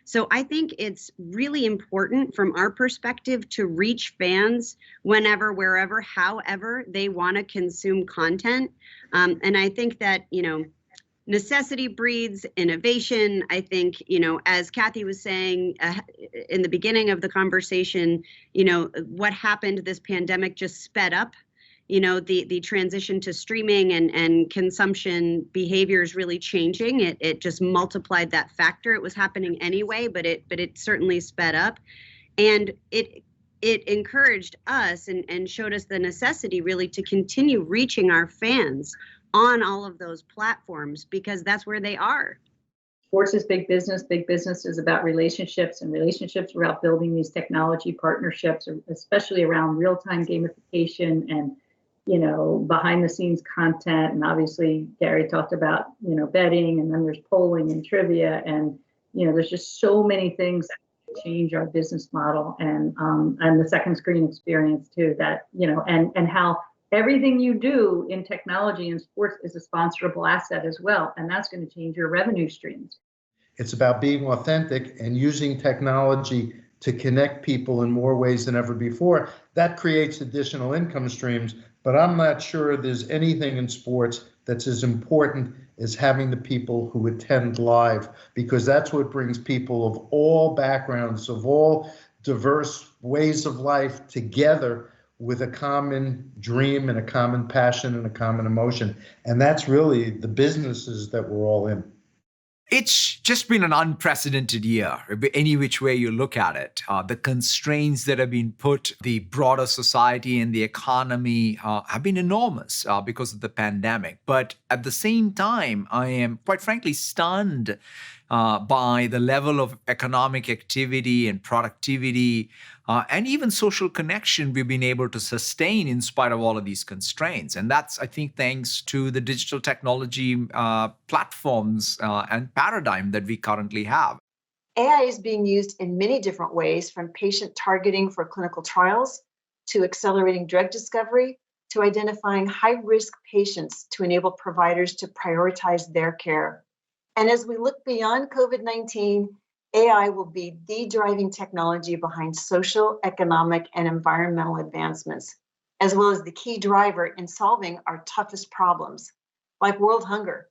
So I think it's really important from our perspective to reach fans whenever, wherever, however they want to consume content. And I think that, necessity breeds innovation. I think, as Kathy was saying in the beginning of the conversation, what happened, this pandemic just sped up, the transition to streaming and consumption behaviors really changing. It just multiplied that factor. It was happening anyway, but it certainly sped up. And it encouraged us and showed us the necessity really to continue reaching our fans on all of those platforms, because that's where they are. Sports is big business. Big business is about relationships, and relationships are about building these technology partnerships, especially around real-time gamification and, behind the scenes content. And obviously Gary talked about, betting, and then there's polling and trivia. And, there's just so many things that change our business model, and the second screen experience too, that, and how everything you do in technology and sports is a sponsorable asset as well. And that's going to change your revenue streams. It's about being authentic and using technology to connect people in more ways than ever before. That creates additional income streams, but I'm not sure there's anything in sports that's as important as having the people who attend live, because that's what brings people of all backgrounds, of all diverse ways of life together with a common dream and a common passion and a common emotion. And that's really the businesses that we're all in. It's just been an unprecedented year, any which way you look at it. The constraints that have been put, the broader society and the economy have been enormous because of the pandemic. But at the same time, I am quite frankly stunned by the level of economic activity and productivity and even social connection we've been able to sustain in spite of all of these constraints. And that's, I think, thanks to the digital technology platforms and paradigm that we currently have. AI is being used in many different ways, from patient targeting for clinical trials to accelerating drug discovery to identifying high-risk patients to enable providers to prioritize their care. And as we look beyond COVID-19, AI will be the driving technology behind social, economic, and environmental advancements, as well as the key driver in solving our toughest problems, like world hunger.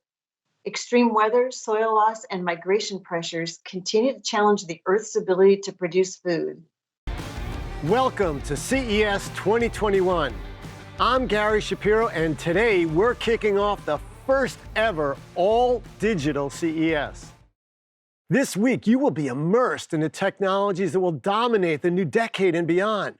Extreme weather, soil loss, and migration pressures continue to challenge the Earth's ability to produce food. Welcome to CES 2021. I'm Gary Shapiro, and today we're kicking off the first ever all-digital CES. This week, you will be immersed in the technologies that will dominate the new decade and beyond.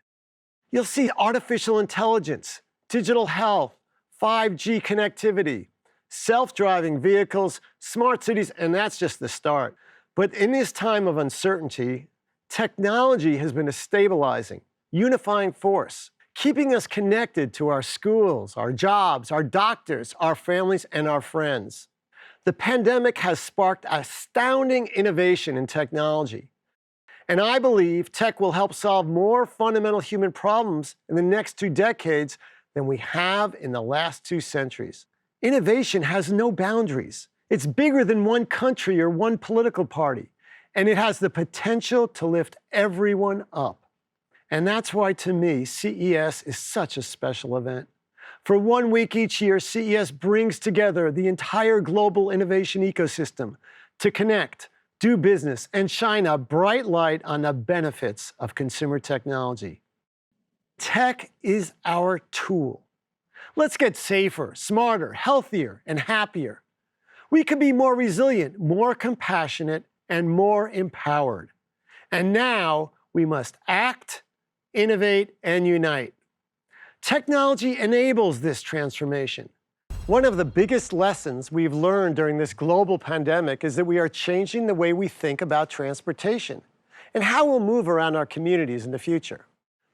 You'll see artificial intelligence, digital health, 5G connectivity, self-driving vehicles, smart cities, and that's just the start. But in this time of uncertainty, technology has been a stabilizing, unifying force, keeping us connected to our schools, our jobs, our doctors, our families, and our friends. The pandemic has sparked astounding innovation in technology. And I believe tech will help solve more fundamental human problems in the next 2 decades than we have in the last 2 centuries. Innovation has no boundaries. It's bigger than one country or one political party, and it has the potential to lift everyone up. And that's why, to me, CES is such a special event. For 1 week each year, CES brings together the entire global innovation ecosystem to connect, do business, and shine a bright light on the benefits of consumer technology. Tech is our tool. Let's get safer, smarter, healthier, and happier. We can be more resilient, more compassionate, and more empowered. And now we must act, innovate, and unite. Technology enables this transformation. One of the biggest lessons we've learned during this global pandemic is that we are changing the way we think about transportation and how we'll move around our communities in the future.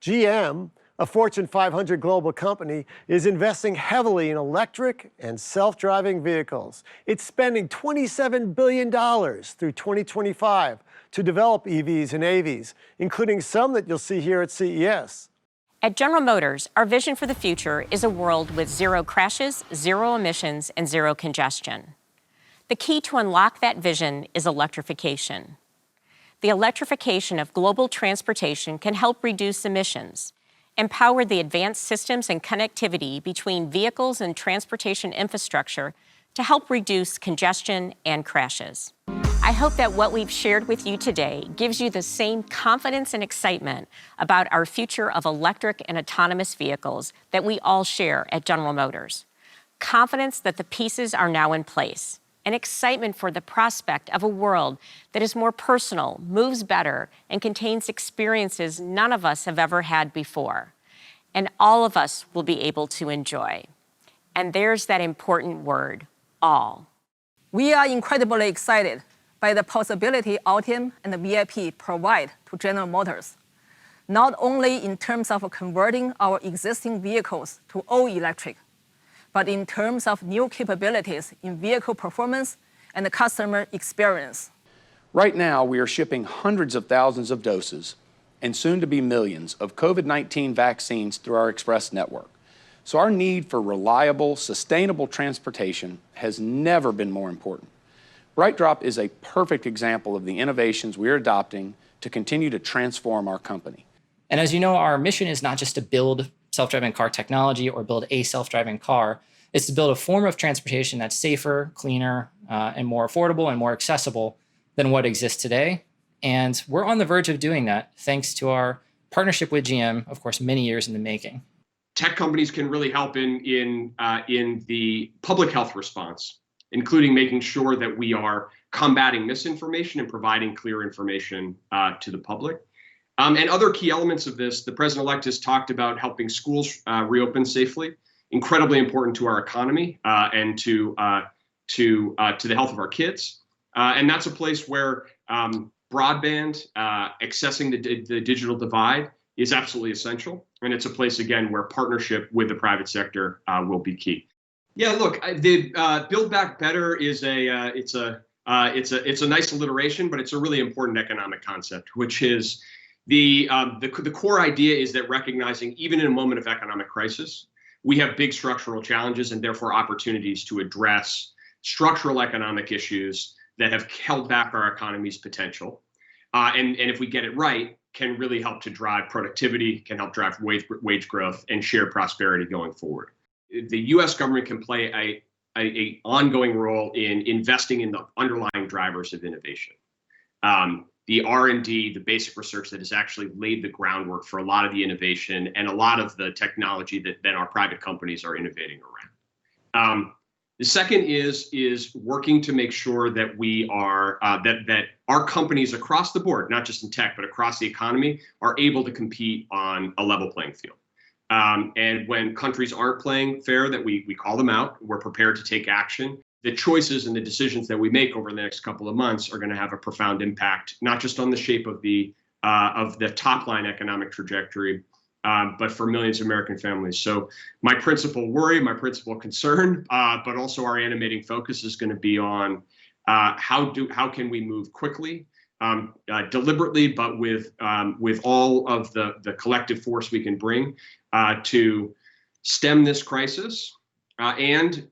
GM, a Fortune 500 global company, is investing heavily in electric and self-driving vehicles. It's spending $27 billion through 2025 to develop EVs and AVs, including some that you'll see here at CES. At General Motors, our vision for the future is a world with 0 crashes, 0 emissions, and 0 congestion. The key to unlock that vision is electrification. The electrification of global transportation can help reduce emissions, empower the advanced systems and connectivity between vehicles and transportation infrastructure to help reduce congestion and crashes. I hope that what we've shared with you today gives you the same confidence and excitement about our future of electric and autonomous vehicles that we all share at General Motors. Confidence that the pieces are now in place, and excitement for the prospect of a world that is more personal, moves better, and contains experiences none of us have ever had before, and all of us will be able to enjoy. And there's that important word, all. We are incredibly excited by the possibility Ultium and the VIP provide to General Motors, not only in terms of converting our existing vehicles to all electric, but in terms of new capabilities in vehicle performance and the customer experience. Right now, we are shipping hundreds of thousands of doses and soon to be millions of COVID-19 vaccines through our express network. So our need for reliable, sustainable transportation has never been more important. BrightDrop is a perfect example of the innovations we are adopting to continue to transform our company. And as you know, our mission is not just to build self-driving car technology or build a self-driving car. It's to build a form of transportation that's safer, cleaner, and more affordable and more accessible than what exists today. And we're on the verge of doing that thanks to our partnership with GM, of course, many years in the making. Tech companies can really help in the public health response, including making sure that we are combating misinformation and providing clear information to the public. And other key elements of this, the president-elect has talked about helping schools reopen safely, incredibly important to our economy and to the health of our kids. And that's a place where broadband, accessing the digital divide is absolutely essential. And it's a place, again, where partnership with the private sector will be key. Yeah, look, the Build Back Better is it's a nice alliteration, but it's a really important economic concept, which is the core idea is that recognizing even in a moment of economic crisis, we have big structural challenges and therefore opportunities to address structural economic issues that have held back our economy's potential. And if we get it right, can really help to drive productivity, can help drive wage growth and shared prosperity going forward. The U.S. government can play a ongoing role in investing in the underlying drivers of innovation. The R&D, the basic research that has actually laid the groundwork for a lot of the innovation and a lot of the technology that our private companies are innovating around. The second is working to make sure that we are that our companies across the board, not just in tech, but across the economy, are able to compete on a level playing field. And when countries aren't playing fair, that we call them out. We're prepared to take action. The choices and the decisions that we make over the next couple of months are going to have a profound impact, not just on the shape of the top line economic trajectory, but for millions of American families. So my principal worry, my principal concern, but also our animating focus is going to be on how can we move quickly, deliberately, but with all of the collective force we can bring to stem this crisis. And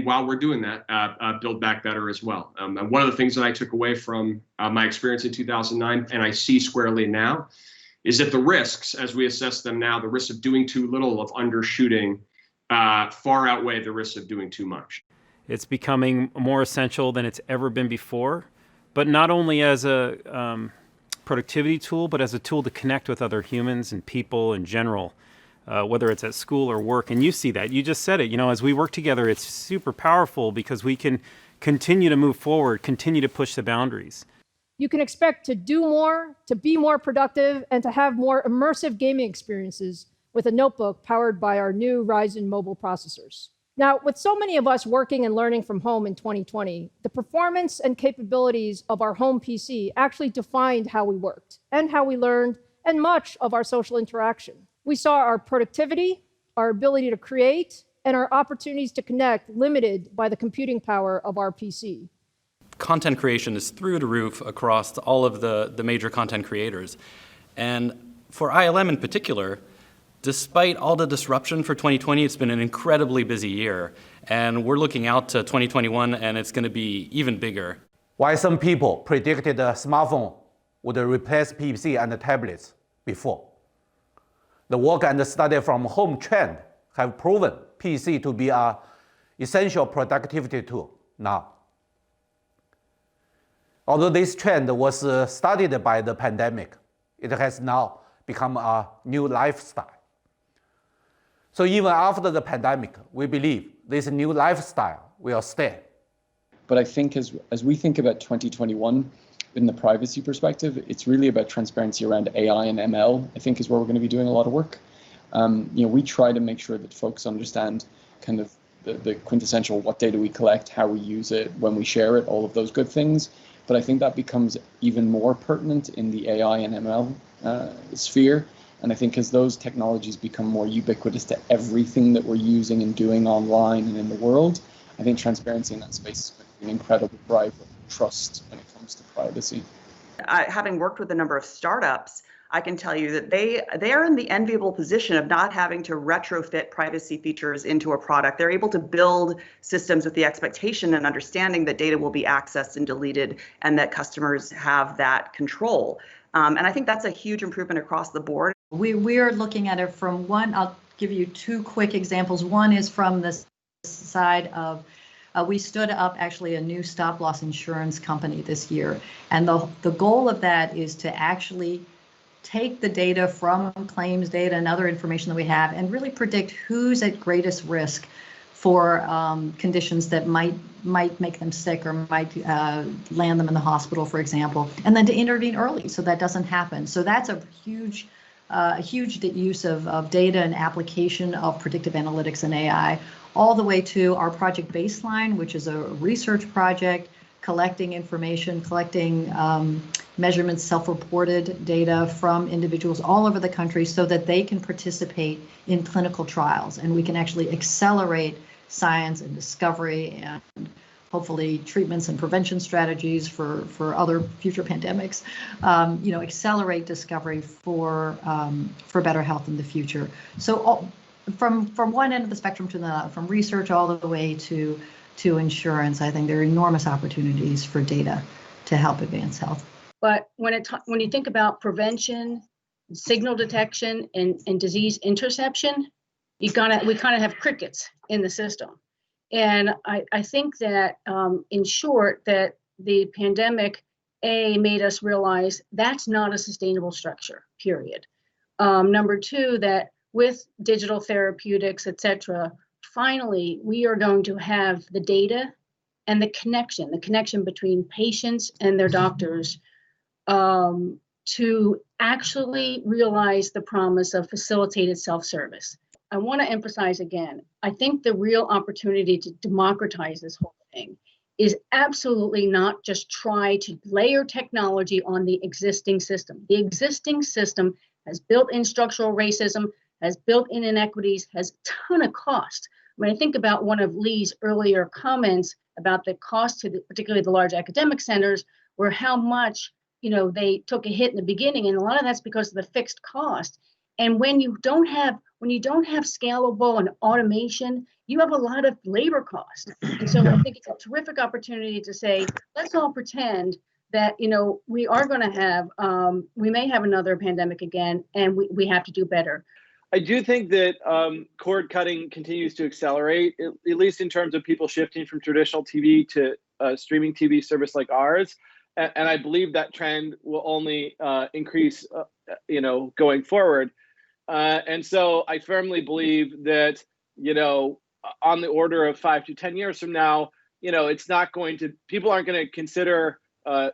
while we're doing that, Build Back Better as well. And one of the things that I took away from my experience in 2009, and I see squarely now, is that the risks, as we assess them now, the risks of doing too little, of undershooting, far outweigh the risks of doing too much. It's becoming more essential than it's ever been before, but not only as a productivity tool, but as a tool to connect with other humans and people in general. Whether it's at school or work, and you see that. You just said it, as we work together, it's super powerful because we can continue to move forward, continue to push the boundaries. You can expect to do more, to be more productive, and to have more immersive gaming experiences with a notebook powered by our new Ryzen mobile processors. Now, with so many of us working and learning from home in 2020, the performance and capabilities of our home PC actually defined how we worked and how we learned and much of our social interaction. We saw our productivity, our ability to create, and our opportunities to connect limited by the computing power of our PC. Content creation is through the roof across all of the major content creators. And for ILM in particular, despite all the disruption for 2020, it's been an incredibly busy year. And we're looking out to 2021, and it's going to be even bigger. While some people predicted the smartphone would replace PC and tablets before. The work and the study from home trend have proven PC to be an essential productivity tool now. Although this trend was studied by the pandemic, it has now become a new lifestyle. So even after the pandemic, we believe this new lifestyle will stay. But I think as we think about 2021 in the privacy perspective, it's really about transparency around AI and ML, I think is where we're going to be doing a lot of work. We try to make sure that folks understand kind of the quintessential what data we collect, how we use it, when we share it, all of those good things. But I think that becomes even more pertinent in the AI and ML sphere. And I think as those technologies become more ubiquitous to everything that we're using and doing online and in the world, I think transparency in that space is going to be an incredible driver of trust when it comes to privacy. Having worked with a number of startups, I can tell you that they are in the enviable position of not having to retrofit privacy features into a product. They're able to build systems with the expectation and understanding that data will be accessed and deleted and that customers have that control. And I think that's a huge improvement across the board. We are looking at it from one, I'll give you two quick examples. One is from the side of, we stood up actually a new stop-loss insurance company this year. And the goal of that is to actually take the data from claims data and other information that we have and really predict who's at greatest risk for conditions that might make them sick or might land them in the hospital, for example, and then to intervene early so that doesn't happen. So that's a huge use of data and application of predictive analytics and AI, all the way to our Project Baseline, which is a research project collecting information, collecting measurements, self-reported data from individuals all over the country so that they can participate in clinical trials. And we can actually accelerate science and discovery and hopefully treatments and prevention strategies for other future pandemics, accelerate discovery for better health in the future. So from one end of the spectrum to the from research all the way to insurance, I think there are enormous opportunities for data to help advance health. But when you think about prevention, signal detection, and disease interception, we kind of have crickets in the system. And I think that, in short, that the pandemic, made us realize that's not a sustainable structure, period. Number two, that with digital therapeutics, et cetera, finally, we are going to have the data and the connection between patients and their doctors to actually realize the promise of facilitated self-service. I want to emphasize again, I think the real opportunity to democratize this whole thing is absolutely not just try to layer technology on the existing system. The existing system has built-in structural racism, has built-in inequities, has a ton of cost. When I think about one of Lee's earlier comments about the cost to particularly the large academic centers, where how much they took a hit in the beginning, and a lot of that's because of the fixed cost. And when you don't have scalable and automation, you have a lot of labor costs. And so I think it's a terrific opportunity to say, let's all pretend that we are going to have, we may have another pandemic again, and we have to do better. I do think that cord cutting continues to accelerate, at least in terms of people shifting from traditional TV to streaming TV service like ours. And I believe that trend will only increase, going forward. And so I firmly believe that, on the order of 5 to 10 years from now, people aren't going to consider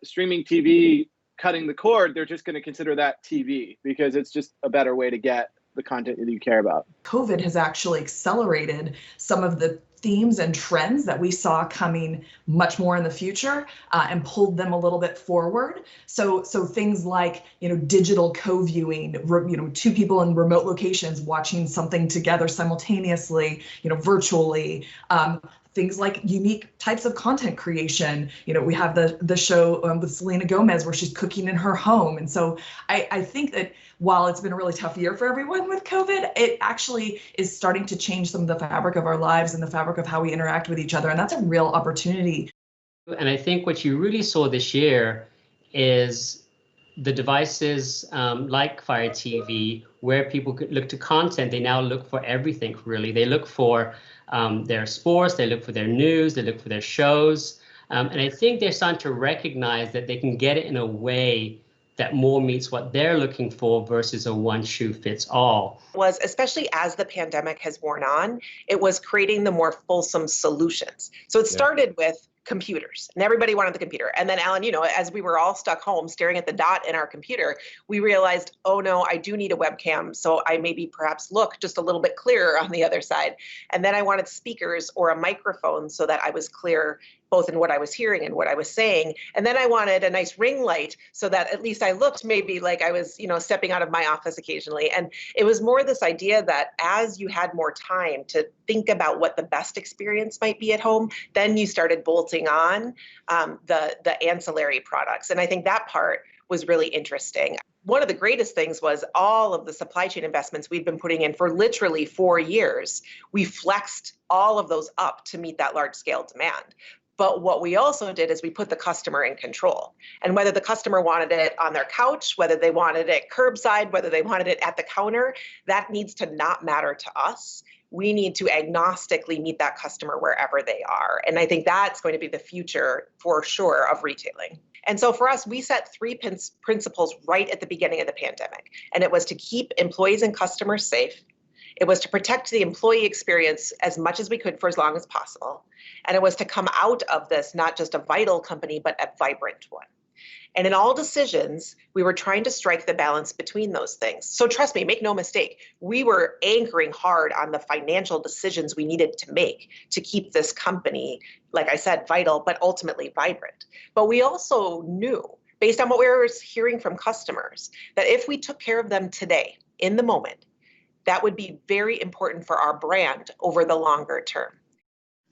streaming TV cutting the cord. They're just going to consider that TV because it's just a better way to get the content that you care about. COVID has actually accelerated some of the themes and trends that we saw coming much more in the future and pulled them a little bit forward. So things like, digital co-viewing, two people in remote locations watching something together simultaneously, virtually. Things like unique types of content creation. We have the show with Selena Gomez where she's cooking in her home. And so I think that while it's been a really tough year for everyone with COVID, it actually is starting to change some of the fabric of our lives and the fabric of how we interact with each other. And that's a real opportunity. And I think what you really saw this year is the devices like Fire TV, where people could look to content, they now look for everything, really. They look for their sports, they look for their news, they look for their shows. And I think they're starting to recognize that they can get it in a way that more meets what they're looking for versus a one-shoe-fits-all. Was, especially as the pandemic has worn on, it was creating the more fulsome solutions. So it started with computers, and everybody wanted the computer. And then, Alan, you know, as we were all stuck home staring at the dot in our computer, we realized, oh no, I do need a webcam, so I maybe perhaps look just a little bit clearer on the other side. And then I wanted speakers or a microphone so that I was clear both in what I was hearing and what I was saying. And then I wanted a nice ring light so that at least I looked maybe like I was, you know, stepping out of my office occasionally. And it was more this idea that as you had more time to think about what the best experience might be at home, then you started bolting on the ancillary products. And I think that part was really interesting. One of the greatest things was all of the supply chain investments we've been putting in for literally 4 years. We flexed all of those up to meet that large scale demand. But what we also did is we put the customer in control. And whether the customer wanted it on their couch, whether they wanted it curbside, whether they wanted it at the counter, that needs to not matter to us. We need to agnostically meet that customer wherever they are. And I think that's going to be the future for sure of retailing. And so for us, we set 3 principles right at the beginning of the pandemic. And it was to keep employees and customers safe. It was to protect the employee experience as much as we could for as long as possible. And it was to come out of this, not just a vital company, but a vibrant one. And in all decisions, we were trying to strike the balance between those things. So trust me, make no mistake, we were anchoring hard on the financial decisions we needed to make to keep this company, like I said, vital, but ultimately vibrant. But we also knew, based on what we were hearing from customers, that if we took care of them today, in the moment, that would be very important for our brand over the longer term.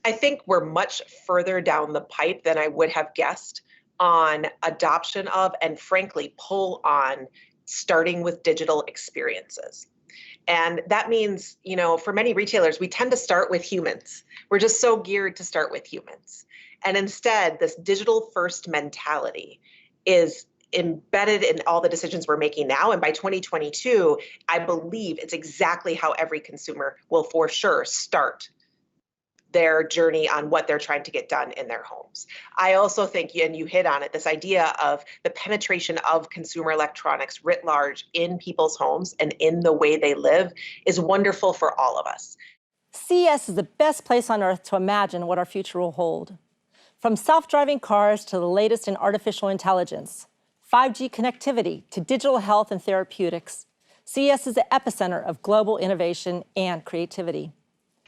I think we're much further down the pipe than I would have guessed on adoption of, and frankly, pull on starting with digital experiences. And that means, you know, for many retailers, we tend to start with humans. We're just so geared to start with humans. And instead, this digital first mentality is embedded in all the decisions we're making now. And by 2022, I believe it's exactly how every consumer will for sure start their journey on what they're trying to get done in their homes. I also think, and you hit on it, this idea of the penetration of consumer electronics writ large in people's homes and in the way they live is wonderful for all of us. CES is the best place on earth to imagine what our future will hold. From self-driving cars to the latest in artificial intelligence, 5G connectivity to digital health and therapeutics, CES is the epicenter of global innovation and creativity.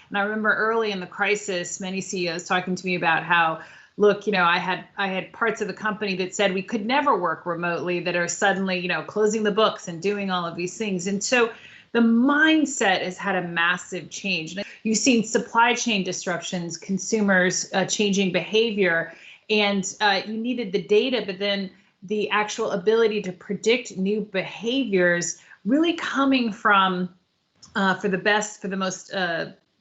And I remember early in the crisis, many CEOs talking to me about how, look, you know, I had parts of the company that said we could never work remotely that are suddenly, you know, closing the books and doing all of these things. And so the mindset has had a massive change. You've seen supply chain disruptions, consumers changing behavior, and you needed the data, but then the actual ability to predict new behaviors really coming from, for the most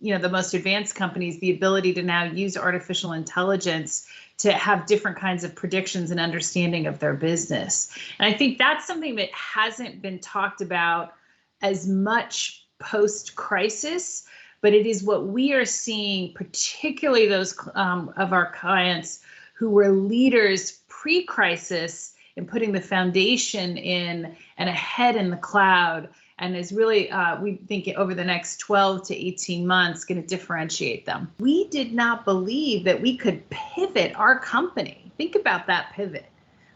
the most advanced companies, the ability to now use artificial intelligence to have different kinds of predictions and understanding of their business. And I think that's something that hasn't been talked about as much post-crisis, but it is what we are seeing, particularly those of our clients who were leaders pre-crisis in putting the foundation in and ahead in the cloud, and is really, we think over the next 12 to 18 months, going to differentiate them. We did not believe that we could pivot our company. Think about that pivot,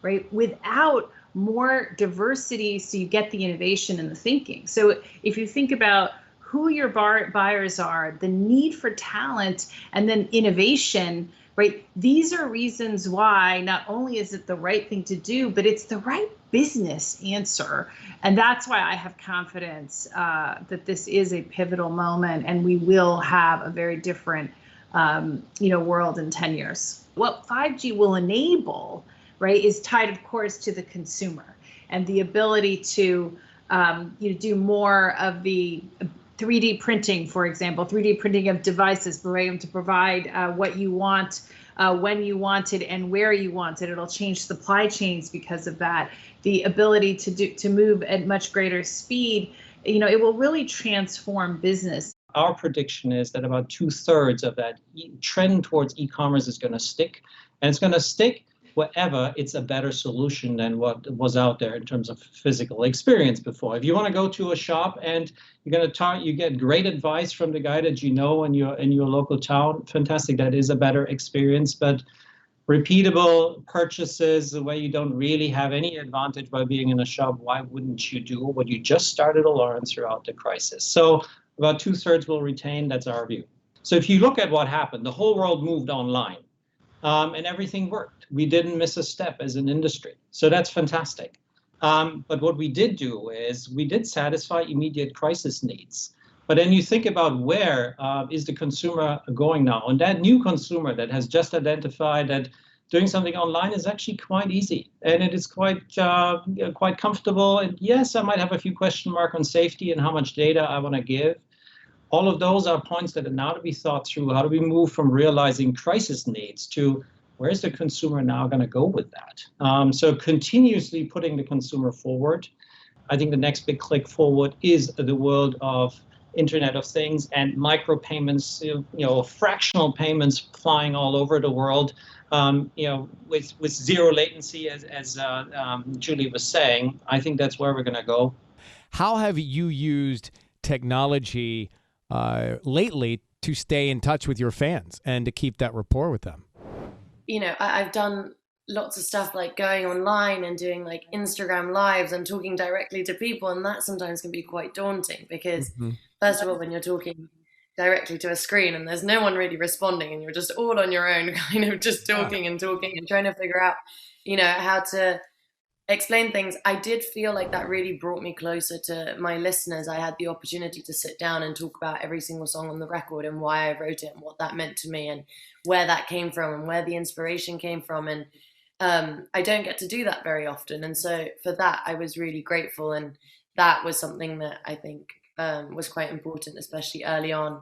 right? Without more diversity, so you get the innovation and the thinking. So if you think about who your buyers are, the need for talent, and then innovation, right? These are reasons why not only is it the right thing to do, but it's the right business answer. And that's why I have confidence that this is a pivotal moment and we will have a very different world in 10 years. What 5G will enable, right, is tied, of course, to the consumer and the ability to do more of the 3D printing, for example, 3D printing of devices, to provide what you want when you want it and where you want it. It'll change supply chains because of that. The ability to move at much greater speed, it will really transform business. Our prediction is that about 2/3 of that trend towards e-commerce is going to stick, and it's going to stick wherever it's a better solution than what was out there in terms of physical experience before. If you want to go to a shop and you get great advice from the guy that you know in your local town, fantastic, that is a better experience. But repeatable purchases where you don't really have any advantage by being in a shop, why wouldn't you do what you just started to learn throughout the crisis? So about 2/3 will retain, that's our view. So if you look at what happened, the whole world moved online. And everything worked. We didn't miss a step as an industry. So that's fantastic. But what we did do is we did satisfy immediate crisis needs. But then you think about where is the consumer going now? And that new consumer that has just identified that doing something online is actually quite easy. And it is quite comfortable. And yes, I might have a few question marks on safety and how much data I want to give. All of those are points that are now to be thought through. How do we move from realizing crisis needs to where's the consumer now going to go with that? So continuously putting the consumer forward. I think the next big click forward is the world of Internet of Things and micropayments, fractional payments flying all over the world, with zero latency, as Julie was saying. I think that's where we're going to go. How have you used technology lately to stay in touch with your fans and to keep that rapport with them? I've done lots of stuff like going online and doing like Instagram lives and talking directly to people, and that sometimes can be quite daunting because first of all, when you're talking directly to a screen and there's no one really responding and you're just all on your own, kind of just talking and trying to figure out how to explain things. I did feel like that really brought me closer to my listeners. I had the opportunity to sit down and talk about every single song on the record and why I wrote it and what that meant to me and where that came from and where the inspiration came from. And I don't get to do that very often. And so for that, I was really grateful. And that was something that I think was quite important, especially early on.